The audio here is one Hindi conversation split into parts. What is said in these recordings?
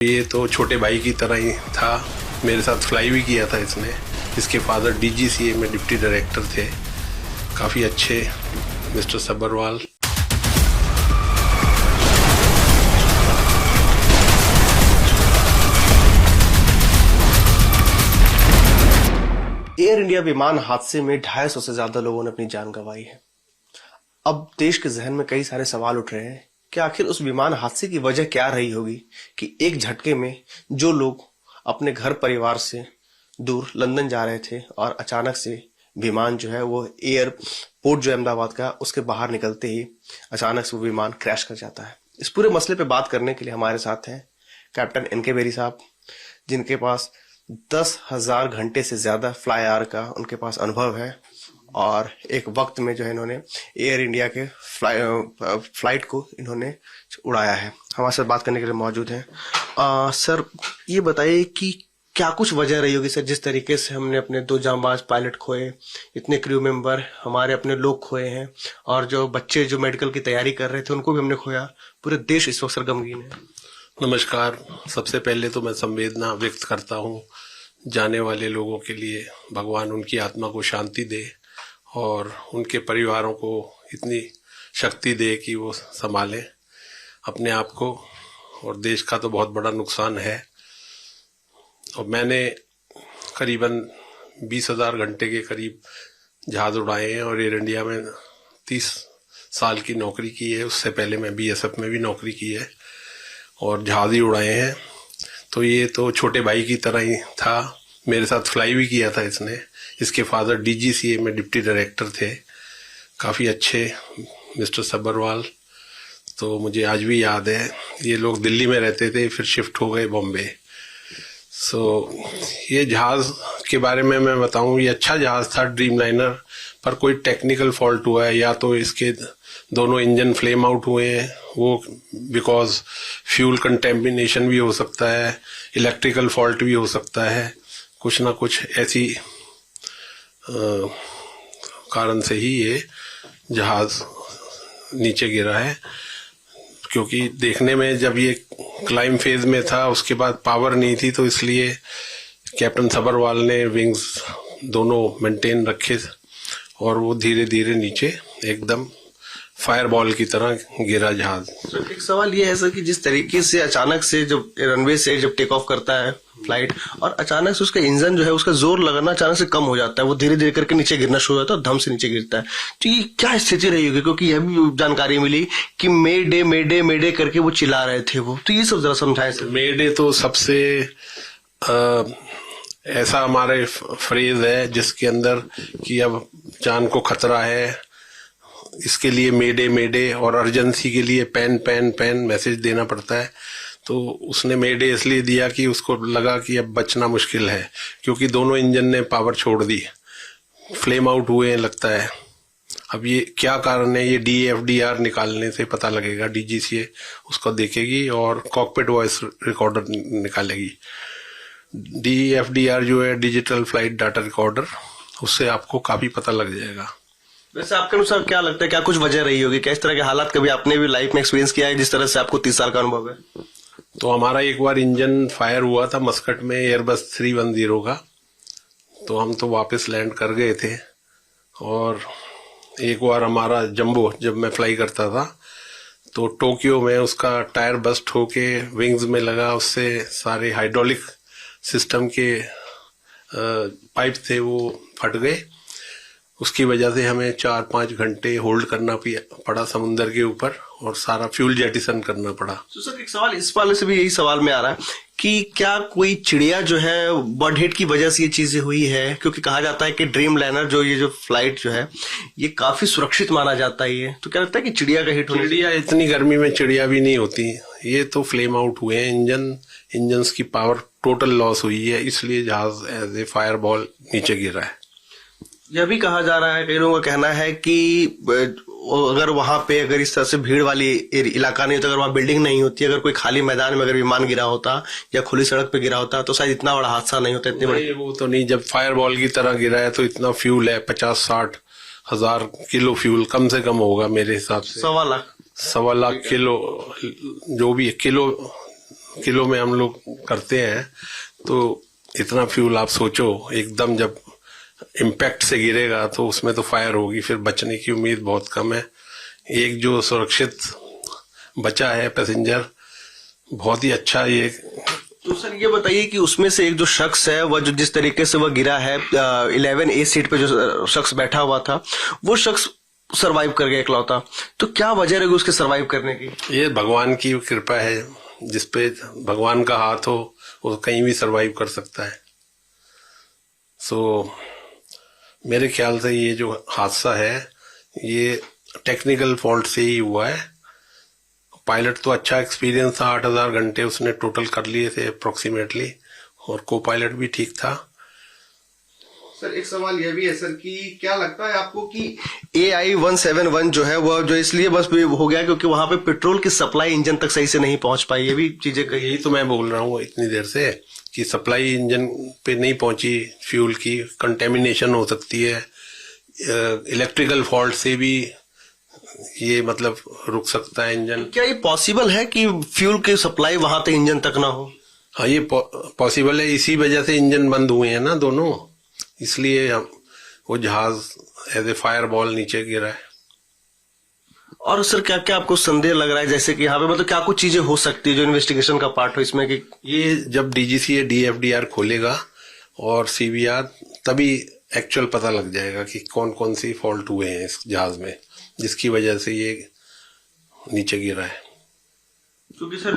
ये तो छोटे भाई की तरह ही था, मेरे साथ फ्लाई भी किया था इसने। इसके फादर डीजीसीए में डिप्टी डायरेक्टर थे, काफ़ी अच्छे मिस्टर सब्बरवाल। एयर इंडिया विमान हादसे में 250 से ज्यादा लोगों ने अपनी जान गंवाई है। अब देश के जहन में कई सारे सवाल उठ रहे हैं कि आखिर उस विमान हादसे की वजह क्या रही होगी कि एक झटके में जो लोग अपने घर परिवार से दूर लंदन जा रहे थे और अचानक से विमान जो है वो एयरपोर्ट जो अहमदाबाद का उसके बाहर निकलते ही अचानक से वो विमान क्रैश कर जाता है। इस पूरे मसले पे बात करने के लिए हमारे साथ हैं कैप्टन एनके बेरी साहब, जिनके पास 10,000 घंटे से ज्यादा फ्लाई आवर का उनके पास अनुभव है और एक वक्त में जो है इन्होंने एयर इंडिया के फ्लाइट को इन्होंने उड़ाया है। हमारे साथ बात करने के लिए मौजूद हैं। सर, ये बताइए कि क्या कुछ वजह रही होगी सर, जिस तरीके से हमने अपने 2 जांबाज पायलट खोए, इतने क्रू मेंबर हमारे अपने लोग खोए हैं और जो बच्चे जो मेडिकल की तैयारी कर रहे थे उनको भी हमने खोया। पूरे देश इस वक्त सर गमगीन है। नमस्कार। सबसे पहले तो मैं संवेदना व्यक्त करता हूँ जाने वाले लोगों के लिए। भगवान उनकी आत्मा को शांति दे और उनके परिवारों को इतनी शक्ति दे कि वो संभालें अपने आप को, और देश का तो बहुत बड़ा नुकसान है। और मैंने करीबन 20,000 घंटे के करीब जहाज उड़ाए हैं और एयर इंडिया में 30 साल की नौकरी की है। उससे पहले मैं बीएसएफ में भी नौकरी की है और जहाज ही उड़ाए हैं। तो ये तो छोटे भाई की तरह ही था, मेरे साथ फ्लाई भी किया था इसने। इसके फादर डीजीसीए में डिप्टी डायरेक्टर थे, काफ़ी अच्छे मिस्टर सब्बरवाल। तो मुझे आज भी याद है, ये लोग दिल्ली में रहते थे, फिर शिफ्ट हो गए बॉम्बे। ये जहाज़ के बारे में मैं बताऊं, ये अच्छा जहाज़ था ड्रीमलाइनर, पर कोई टेक्निकल फॉल्ट हुआ है, या तो इसके दोनों इंजन फ्लेम आउट हुए हैं, वो बिकॉज फ्यूल कंटेमिनेशन भी हो सकता है, इलेक्ट्रिकल फॉल्ट भी हो सकता है, कुछ ना कुछ ऐसी कारण से ही ये जहाज नीचे गिरा है। क्योंकि देखने में जब ये क्लाइम फेज में था, उसके बाद पावर नहीं थी, तो इसलिए कैप्टन सब्बरवाल ने विंग्स दोनों मेंटेन रखे और वो धीरे धीरे नीचे एकदम फायरबॉल की तरह गिरा जहाज। एक सवाल ये है सर कि जिस तरीके से अचानक से जब रनवे से जब टेक ऑफ करता है फ्लाइट और अचानक से उसका इंजन जो है उसका जोर लगाना अचानक से कम हो जाता है, वो धीरे धीरे करके नीचे गिरना शुरू होता है और धम से नीचे गिरता है, तो ये क्या स्थिति रही होगी? क्योंकि यह भी जानकारी मिली कि मे डे मे डे मे डे करके वो चिल्ला रहे थे वो, तो ये सब जरा समझाएं सर। मे डे तो सबसे ऐसा हमारे फ्रेज है जिसके अंदर कि अब जान को खतरा है, इसके लिए मेडे और अर्जेंसी के लिए पैन मैसेज देना पड़ता है। तो उसने मेडे इसलिए दिया कि उसको लगा कि अब बचना मुश्किल है, क्योंकि दोनों इंजन ने पावर छोड़ दी, फ्लेम आउट हुए लगता है। अब ये क्या कारण है, ये DFDR निकालने से पता लगेगा। डीजीसीए उसको देखेगी और कॉकपिट वॉइस रिकॉर्डर निकालेगी। DFDR जो है डिजिटल फ्लाइट डाटा रिकॉर्डर, उससे आपको काफी पता लग जाएगा। वैसे आपके अनुसार क्या लगता है, क्या कुछ वजह रही होगी? क्या इस तरह के हालात कभी आपने भी लाइफ में एक्सपीरियंस किया है, जिस तरह से आपको 30 साल का अनुभव है? तो हमारा एक बार इंजन फायर हुआ था मस्कट में एयरबस 310 का, तो हम तो वापस लैंड कर गए थे। और एक बार हमारा जंबो जब मैं फ्लाई करता था तो टोक्यो में उसका टायर बस्ट होके विंग्स में लगा, उससे सारे हाइड्रोलिक सिस्टम के पाइप थे वो फट गए। उसकी वजह से हमें 4-5 घंटे होल्ड करना पड़ा समुद्र के ऊपर और सारा फ्यूल जेटिसन करना पड़ा। तो सर एक सवाल इस वाले से भी यही सवाल में आ रहा है कि क्या कोई चिड़िया जो है बर्ड हिट की वजह से ये चीजें हुई है? क्योंकि कहा जाता है कि ड्रीमलाइनर जो ये जो फ्लाइट जो है ये काफी सुरक्षित माना जाता है, ये तो क्या लगता है कि चिड़िया का हिट? चिड़िया इतनी गर्मी में चिड़िया भी नहीं होती, ये तो फ्लेम आउट हुए हैं, इंजन की पावर टोटल लॉस हुई है, इसलिए जहाज एज ए फायर बॉल नीचे गिरा है। यह भी कहा जा रहा है, कई लोगों का कहना है कि अगर वहां पे अगर इस तरह से भीड़ वाली इलाका नहीं होता, अगर वहां बिल्डिंग नहीं होती, अगर कोई खाली मैदान में अगर विमान गिरा होता या खुली सड़क पे गिरा होता तो शायद इतना बड़ा हादसा नहीं होता। इतनी बड़ी वो तो नहीं, जब फायर बॉल की तरह गिरा है तो इतना फ्यूल है, 50-60 हजार किलो फ्यूल कम से कम होगा मेरे हिसाब से। 1.25 लाख 1.25 लाख किलो, जो भी किलो किलो में हम लोग करते हैं, तो इतना फ्यूल आप सोचो, एकदम जब इम्पैक्ट से गिरेगा तो उसमें तो फायर होगी, फिर बचने की उम्मीद बहुत कम है। एक जो सुरक्षित बचा है पैसेंजर, बहुत ही अच्छा ये। तो सर ये बताइए कि उसमें से एक जो शख्स है, वह जो जिस तरीके से वह गिरा है, 11A सीट पे जो शख्स बैठा हुआ था, वो शख्स सरवाइव कर गया इकलौता। तो क्या वजह रहेगी उसके सरवाइव करने की? ये भगवान की कृपा है, जिसपे भगवान का हाथ हो वो कहीं भी सरवाइव कर सकता है। मेरे ख्याल से ये जो हादसा है ये टेक्निकल फॉल्ट से ही हुआ है। पायलट तो अच्छा एक्सपीरियंस था, 8000 घंटे उसने टोटल कर लिए थे अप्रोक्सीमेटली, और को पायलट भी ठीक था। सर एक सवाल यह भी है सर कि क्या लगता है आपको कि AI-171 जो है वह जो इसलिए बस हो गया क्योंकि वहां पे पेट्रोल की सप्लाई इंजन तक सही से नहीं पहुंच पाई? ये भी चीजें यही तो मैं बोल रहा हूँ इतनी देर से कि सप्लाई इंजन पे नहीं पहुंची, फ्यूल की कंटेमिनेशन हो सकती है, इलेक्ट्रिकल फॉल्ट से भी ये मतलब रुक सकता है इंजन। क्या ये पॉसिबल है कि फ्यूल की सप्लाई वहां तक इंजन तक ना हो? हाँ, ये पॉसिबल है, इसी वजह से इंजन बंद हुए हैं ना दोनों, इसलिए वो जहाज एज ए फायर बॉल नीचे गिरा है। और सर क्या क्या आपको संदेह लग रहा है, जैसे कि यहाँ पे मतलब क्या कुछ चीजें हो सकती है जो इन्वेस्टिगेशन का पार्ट हो इसमें? कि ये जब DGCA DFDR खोलेगा और CBR, तभी एक्चुअल पता लग जाएगा कि कौन कौन सी फॉल्ट हुए हैं इस जहाज में, जिसकी वजह से ये नीचे गिरा है। क्योंकि सर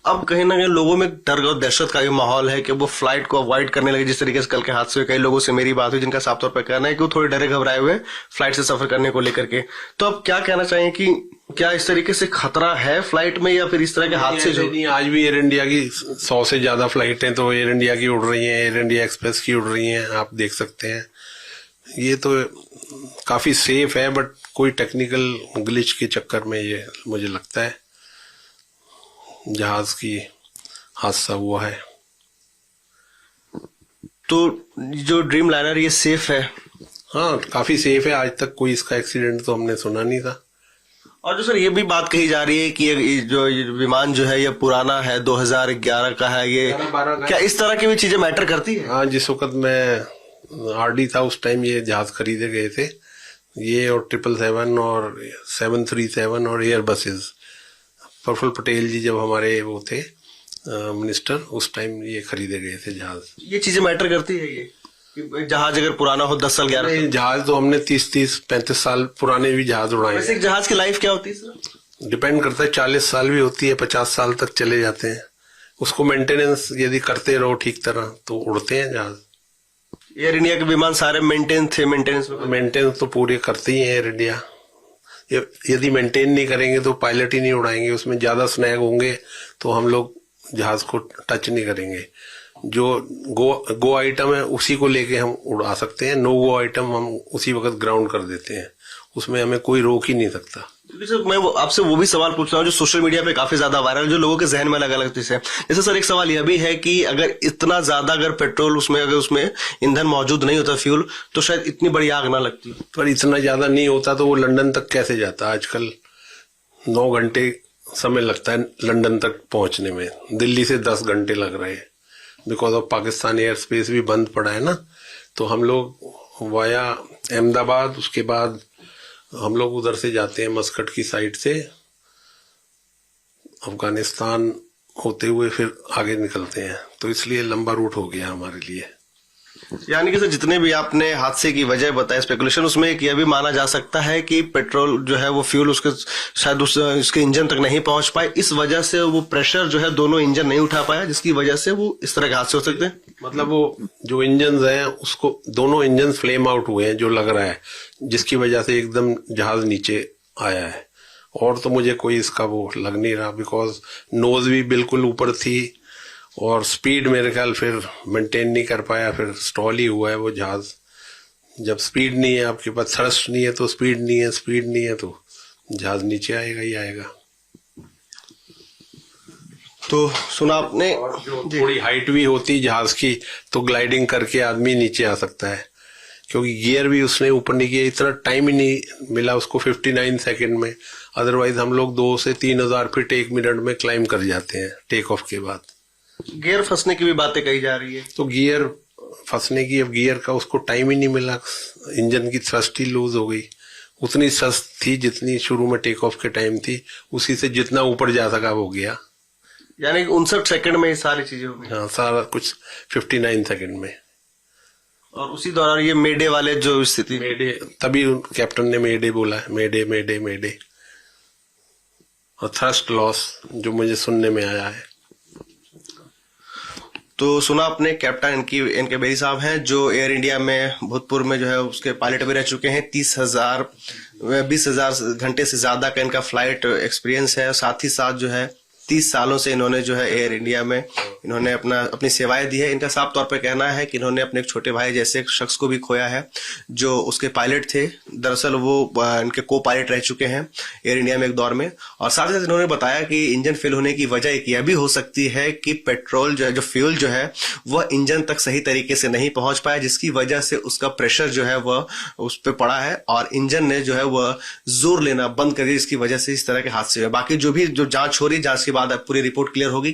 अब कहीं ना कहीं लोगों में डर और दहशत का भी माहौल है कि वो फ्लाइट को अवॉइड करने लगे। जिस तरीके से कल के हादसे में कई लोगों से मेरी बात हुई जिनका साफ तौर पर कहना है कि वो थोड़े डरे घबराए हुए फ्लाइट से सफर करने को लेकर के। तो अब क्या कहना चाहिए कि क्या इस तरीके से खतरा है फ्लाइट में, या फिर इस तरह के हादसे जो नहीं, आज भी एयर इंडिया की 100 से ज्यादा फ्लाइटें तो एयर इंडिया की उड़ रही हैं, एयर इंडिया एक्सप्रेस की उड़ रही हैं, आप देख सकते हैं। ये तो काफी सेफ है, बट कोई टेक्निकल ग्लिच के चक्कर में ये मुझे लगता है जहाज की हादसा हुआ है। तो जो ड्रीम लाइनर ये सेफ है? हाँ, काफी सेफ है, आज तक कोई इसका एक्सीडेंट तो हमने सुना नहीं था। और जो सर ये भी बात कही जा रही है कि ये जो विमान जो है ये पुराना है, 2011 का है, ये 12 क्या इस तरह की भी चीजें मैटर करती है? हाँ, जिस वक्त मैं RD था उस टाइम ये जहाज खरीदे गए थे, ये और 777 और 737 और एयर बसेस। प्रफुल्ल पटेल जी जब हमारे वो थे मिनिस्टर, उस टाइम ये खरीदे गए थे जहाज। ये चीजें मैटर करती है, ये कि जहाज अगर पुराना हो 10 साल 11 साल? जहाज तो हमने 30-35 साल पुराने भी जहाज उड़ाए। वैसे एक जहाज की लाइफ क्या होती है सर? डिपेंड करता है, 40 साल भी होती है, 50 साल तक चले जाते हैं। उसको मेंटेनेंस यदि करते रहो ठीक तरह तो उड़ते हैं जहाज। एयर इंडिया के विमान सारे मेंटेनेंस तो पूरे करते ही है एयर इंडिया। यदि मेंटेन नहीं करेंगे तो पायलट ही नहीं उड़ाएंगे, उसमें ज्यादा स्नैग होंगे तो हम लोग जहाज को टच नहीं करेंगे। जो गो आइटम है उसी को लेके हम उड़ा सकते हैं, नो गो आइटम हम उसी वक्त ग्राउंड कर देते हैं, उसमें हमें कोई रोक ही नहीं सकता। सर मैं आपसे वो भी सवाल पूछ रहा हूँ जो सोशल मीडिया पे काफी ज्यादा वायरल, जो लोगों के जहन में अलग अलग चीज है। जैसे सर एक सवाल यह भी है कि अगर इतना ज्यादा अगर पेट्रोल उसमें अगर उसमें ईंधन मौजूद नहीं होता फ्यूल, तो शायद इतनी बड़ी आग ना लगती। पर इतना ज्यादा नहीं होता तो वो लंदन तक कैसे जाता? आजकल 9 घंटे समय लगता है लंदन तक पहुंचने में, दिल्ली से 10 घंटे लग रहे हैं, because of Pakistan air space भी बंद पड़ा है ना। तो हम लोग वाया अहमदाबाद, उसके बाद हम लोग उधर से जाते हैं मस्कट की साइड से, अफगानिस्तान होते हुए फिर आगे निकलते हैं, तो इसलिए लंबा रूट हो गया हमारे लिए। यानी कि सर जितने भी आपने हादसे की वजह बताया स्पेकुलेशन, उसमें एक यह भी माना जा सकता है कि पेट्रोल जो है वो फ्यूल उसके शायद उसके इंजन तक नहीं पहुंच पाए, इस वजह से वो प्रेशर जो है दोनों इंजन नहीं उठा पाया, जिसकी वजह से वो इस तरह के हादसे हो सकते हैं। मतलब वो जो इंजन हैं उसको दोनों इंजन फ्लेम आउट हुए हैं जो लग रहा है, जिसकी वजह से एकदम जहाज नीचे आया है। और तो मुझे कोई इसका वो लग नहीं रहा, बिकॉज नोज भी बिल्कुल ऊपर थी और स्पीड मेरे ख्याल फिर मेंटेन नहीं कर पाया, फिर स्टॉल ही हुआ है वो जहाज। जब स्पीड नहीं है आपके पास, थ्रस्ट नहीं है तो स्पीड नहीं है, स्पीड नहीं है तो जहाज नीचे आएगा ही आएगा। तो सुना आपने, थोड़ी हाइट भी होती जहाज की तो ग्लाइडिंग करके आदमी नीचे आ सकता है, क्योंकि गियर भी उसने ऊपर नहीं किया, इतना टाइम ही नहीं मिला उसको 59 सेकंड में। अदरवाइज हम लोग 2 से 3,000 फीट 1 मिनट में क्लाइम कर जाते हैं टेक ऑफ के बाद। गियर फंसने की भी बातें कही जा रही है। तो गियर फंसने की, अब गियर का उसको टाइम ही नहीं मिला, इंजन की थ्रस्ट ही लूज हो गई। उतनी थ्रस्ट थी जितनी शुरू में टेक ऑफ के टाइम थी, उसी से जितना ऊपर जा सका वो गया। यानी कि 59 सेकंड में ये सारी चीजें हो गई। हाँ, सारा कुछ 59 सेकंड में। और उसी दौरान ये मेडे वाले जो स्थिति, मेडे, तभी कैप्टन ने मेडे बोला है, मेडे मेडे मेडे। और थ्रस्ट लॉस जो मुझे सुनने में आया है। तो सुना आपने, कैप्टन इनके बेरी साहब हैं जो एयर इंडिया में भूतपूर्व में जो है उसके पायलट भी रह चुके हैं। 20,000 घंटे से ज्यादा का इनका फ्लाइट एक्सपीरियंस है। साथ ही साथ जो है 30 सालों से इन्होंने जो है एयर इंडिया में इन्होंने अपनी सेवाएं दी है। इनका साफ तौर पे कहना है कि इन्होंने अपने एक छोटे भाई जैसे एक शख्स को भी खोया है जो उसके पायलट थे। दरअसल वो इनके को पायलट रह चुके हैं एयर इंडिया में एक दौर में। और साथ ही साथ इन्होंने बताया कि इंजन फेल होने की वजह एक यह भी हो सकती है कि पेट्रोल जो है, जो फ्यूल जो है वह इंजन तक सही तरीके से नहीं पहुंच पाया, जिसकी वजह से उसका प्रेशर जो है वह उस पर पड़ा है और इंजन ने जो है वह जोर लेना बंद कर दिया, जिसकी वजह से इस तरह के हादसे हुए। बाकी जो जांच हो रही है, जांच के बाद पूरी रिपोर्ट क्लियर होगी।